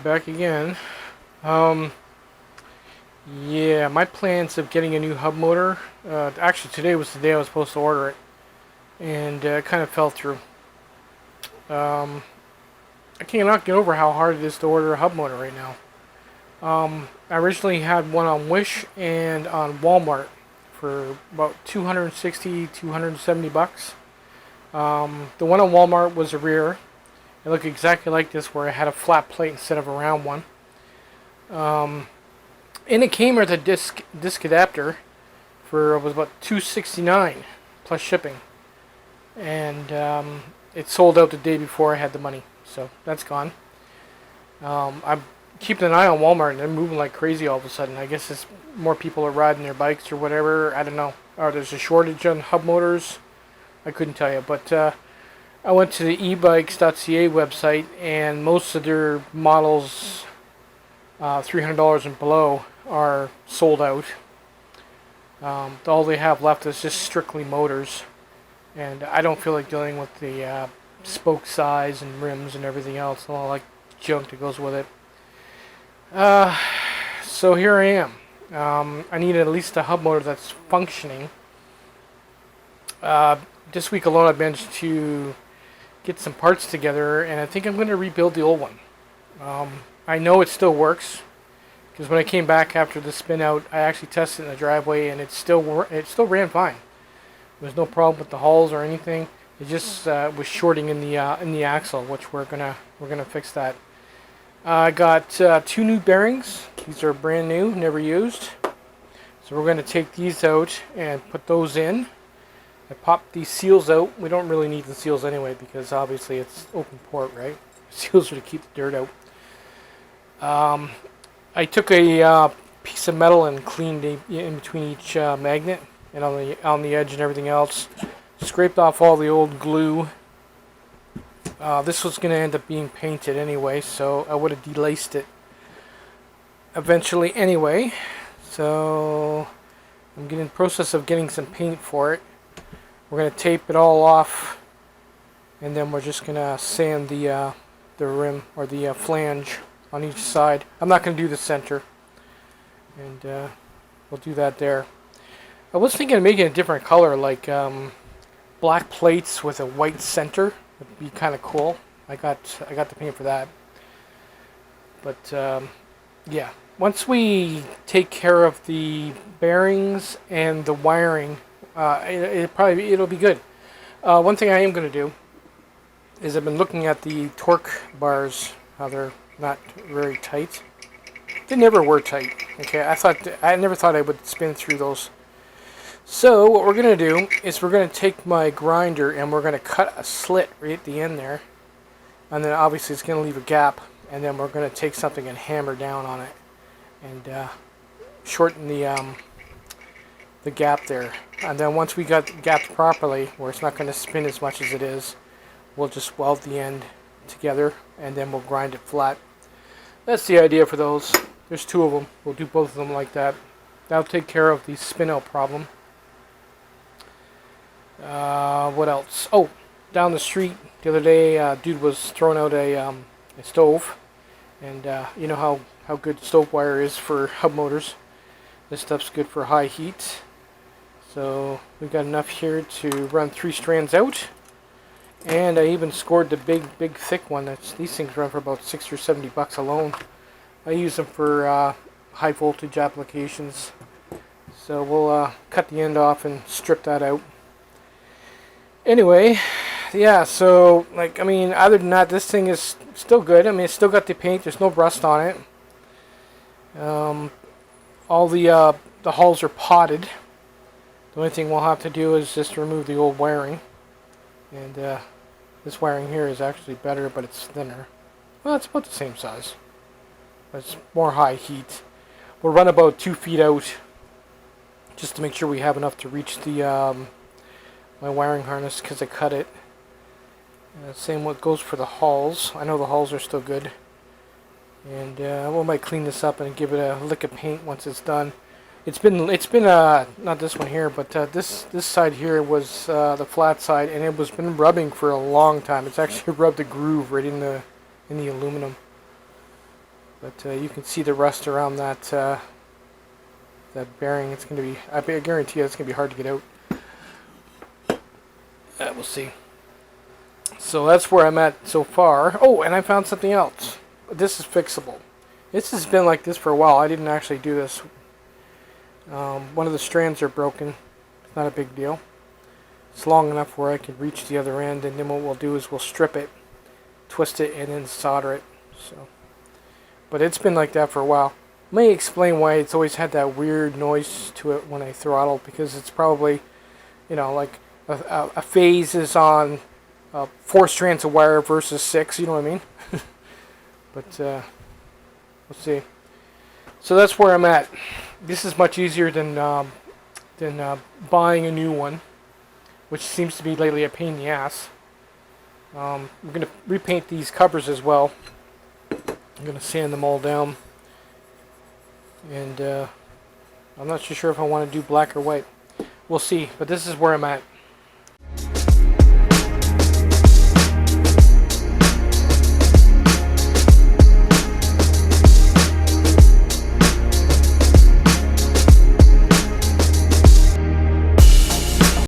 back again. Um, yeah, my plans of getting a new hub motor. Actually, today was the day I was supposed to order it, and it kind of fell through. Um, I cannot get over how hard it is to order a hub motor right now. I originally had one on Wish and on Walmart for about 260, 270 bucks. The one on Walmart was a rear. It looked exactly like this, where it had a flat plate instead of a round one. And it came with a disc adapter for it was about $269 plus shipping, and it sold out the day before I had the money, so that's gone. I'm keeping an eye on Walmart, and they're moving like crazy all of a sudden. I guess it's more people are riding their bikes or whatever. I don't know. Or there's a shortage on hub motors. I couldn't tell you, but I went to the ebikes.ca website, and most of their models, $300 and below, are sold out. All they have left is just strictly motors, and I don't feel like dealing with the spoke size and rims and everything else, and all like junk that goes with it. So here I am. I need at least a hub motor that's functioning. This week alone, I've managed to get some parts together, and I think I'm going to rebuild the old one. I know it still works, because when I came back after the spin out, I actually tested it in the driveway, and it still ran fine. There was no problem with the hulls or anything. It just was shorting in the axle, which we're gonna fix that. I got 2 new bearings. These are brand new, never used. So we're going to take these out and put those in. I popped these seals out. We don't really need the seals anyway, because obviously it's open port, right? Seals are to keep the dirt out. I took a piece of metal and cleaned in between each magnet and on the edge and everything else. Scraped off all the old glue. This was going to end up being painted anyway, so I would have delaced it eventually anyway. So I'm getting in the process of getting some paint for it. We're going to tape it all off, and then we're just going to sand the rim or the flange on each side. I'm not going to do the center, and we'll do that there. I was thinking of making a different color, like black plates with a white center. Would be kind of cool. I got the paint for that. But yeah, once we take care of the bearings and the wiring, it'll be good. One thing I am going to do is I've been looking at the torque bars, how they're not very tight. They never were tight. Okay, I never thought I would spin through those. So what we're going to do is we're going to take my grinder and we're going to cut a slit right at the end there, and then obviously it's going to leave a gap, and then we're going to take something and hammer down on it and shorten the gap there. And then once we got it gapped properly, where it's not going to spin as much as it is, we'll just weld the end together, and then we'll grind it flat. That's the idea for those. There's 2 of them. We'll do both of them like that. That'll take care of the spin out problem. What else? Oh, down the street the other day, dude was throwing out a stove, and you know how good stove wire is for hub motors. This stuff's good for high heat. So we've got enough here to run 3 strands out, and I even scored the big thick one. These things run for about $60 or $70 alone. I use them for high voltage applications. So we'll cut the end off and strip that out. Anyway, yeah, so, like, I mean, other than that, this thing is still good. I mean, it's still got the paint. There's no rust on it. All the hulls are potted. The only thing we'll have to do is just remove the old wiring. And this wiring here is actually better, but it's thinner. Well, it's about the same size. But it's more high heat. We'll run about 2 feet out, just to make sure we have enough to reach the my wiring harness, because I cut it. Same what goes for the hulls. I know the hulls are still good. And we might clean this up and give it a lick of paint once it's done. It's been not this one here, but this side here was the flat side, and it was been rubbing for a long time. It's actually rubbed a groove right in the aluminum. But you can see the rust around that that bearing. It's going to be, I guarantee you, it's going to be hard to get out. We'll see. So that's where I'm at so far. Oh, and I found something else. This is fixable. This has been like this for a while. I didn't actually do this. One of the strands are broken. It's not a big deal. It's long enough where I can reach the other end, and then what we'll do is we'll strip it, twist it, and then solder it. So, but it's been like that for a while. Let me explain why it's always had that weird noise to it when I throttle, because it's probably, you know, like a phase is on 4 strands of wire versus 6, you know what I mean? But we'll see. So that's where I'm at. This is much easier than buying a new one, which seems to be lately a pain in the ass. I'm going to repaint these covers as well. I'm going to sand them all down. And I'm not too sure if I want to do black or white. We'll see, but this is where I'm at.